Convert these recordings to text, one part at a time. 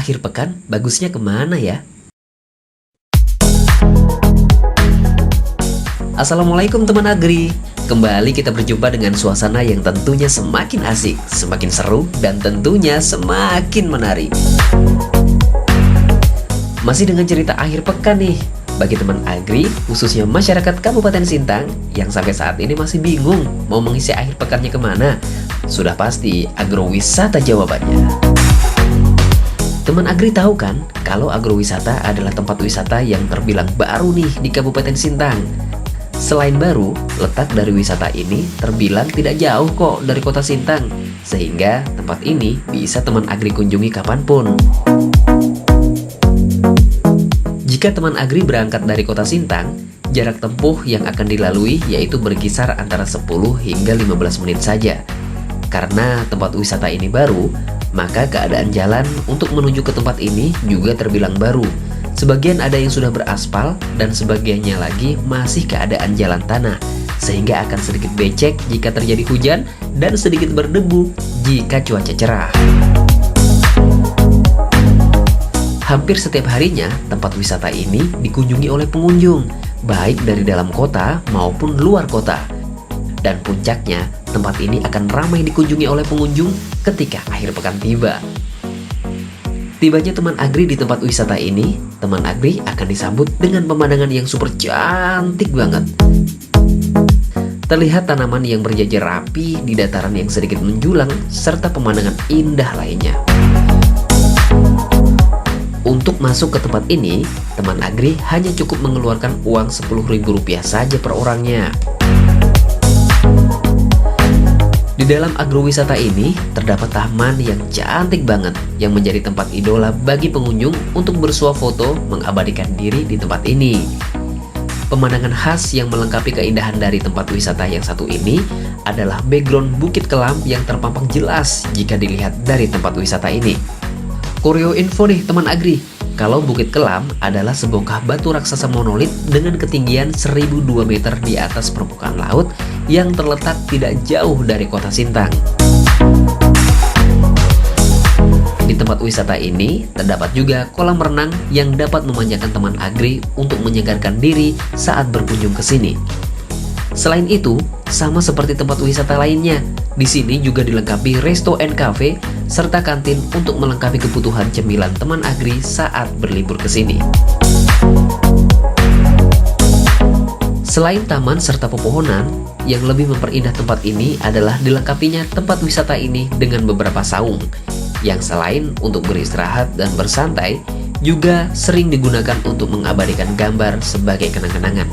akhir pekan bagusnya kemana ya? Assalamualaikum teman Agri. Kembali kita berjumpa dengan suasana yang tentunya semakin asik, semakin seru, dan tentunya semakin menarik. Masih dengan cerita akhir pekan nih. Bagi teman Agri, khususnya masyarakat Kabupaten Sintang yang sampai saat ini masih bingung mau mengisi akhir pekannya kemana, sudah pasti agrowisata jawabannya. Teman Agri tahu kan kalau agrowisata adalah tempat wisata yang terbilang baru nih di Kabupaten Sintang. Selain baru, letak dari wisata ini terbilang tidak jauh kok dari kota Sintang, sehingga tempat ini bisa teman Agri kunjungi kapanpun. Jika teman Agri berangkat dari kota Sintang, jarak tempuh yang akan dilalui yaitu berkisar antara 10 hingga 15 menit saja. Karena tempat wisata ini baru, maka keadaan jalan untuk menuju ke tempat ini juga terbilang baru. Sebagian ada yang sudah beraspal dan sebagiannya lagi masih keadaan jalan tanah, sehingga akan sedikit becek jika terjadi hujan dan sedikit berdebu jika cuaca cerah. Hampir setiap harinya tempat wisata ini dikunjungi oleh pengunjung, baik dari dalam kota maupun luar kota. Dan puncaknya, tempat ini akan ramai dikunjungi oleh pengunjung ketika akhir pekan tiba. Tibanya teman Agri di tempat wisata ini, teman Agri akan disambut dengan pemandangan yang super cantik banget. Terlihat tanaman yang berjajar rapi di dataran yang sedikit menjulang, serta pemandangan indah lainnya. Untuk masuk ke tempat ini, teman Agri hanya cukup mengeluarkan uang Rp10.000 saja per orangnya. Di dalam agrowisata ini terdapat taman yang cantik banget yang menjadi tempat idola bagi pengunjung untuk bersuah foto mengabadikan diri di tempat ini. Pemandangan khas yang melengkapi keindahan dari tempat wisata yang satu ini adalah background Bukit Kelam yang terpampang jelas jika dilihat dari tempat wisata ini. Koreo info nih teman Agri, kalau Bukit Kelam adalah sebongkah batu raksasa monolit dengan ketinggian 1002 meter di atas permukaan laut yang terletak tidak jauh dari kota Sintang. Di tempat wisata ini terdapat juga kolam renang yang dapat memanjakan teman Agri untuk menyegarkan diri saat berkunjung ke sini. Selain itu, sama seperti tempat wisata lainnya, di sini juga dilengkapi resto and cafe serta kantin untuk melengkapi kebutuhan cemilan teman Agri saat berlibur ke sini. Selain taman serta pepohonan, yang lebih memperindah tempat ini adalah dilengkapinya tempat wisata ini dengan beberapa saung, yang selain untuk beristirahat dan bersantai, juga sering digunakan untuk mengabadikan gambar sebagai kenang-kenangan.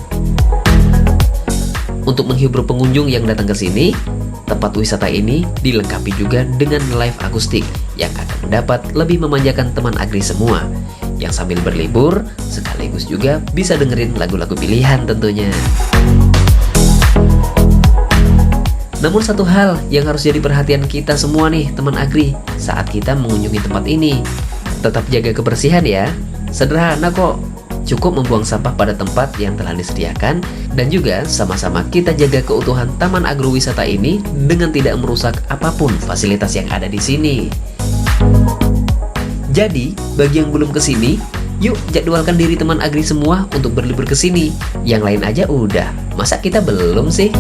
Untuk menghibur pengunjung yang datang ke sini, tempat wisata ini dilengkapi juga dengan live akustik yang akan dapat lebih memanjakan teman Agri semua, yang sambil berlibur sekaligus juga bisa dengerin lagu-lagu pilihan tentunya. Namun satu hal yang harus jadi perhatian kita semua nih teman Agri saat kita mengunjungi tempat ini, tetap jaga kebersihan ya. Sederhana kok, cukup membuang sampah pada tempat yang telah disediakan dan juga sama-sama kita jaga keutuhan taman agrowisata ini dengan tidak merusak apapun fasilitas yang ada di sini. Jadi, bagi yang belum kesini, yuk jadwalkan diri teman Agri semua untuk berlibur ke sini. Yang lain aja udah, masa kita belum sih?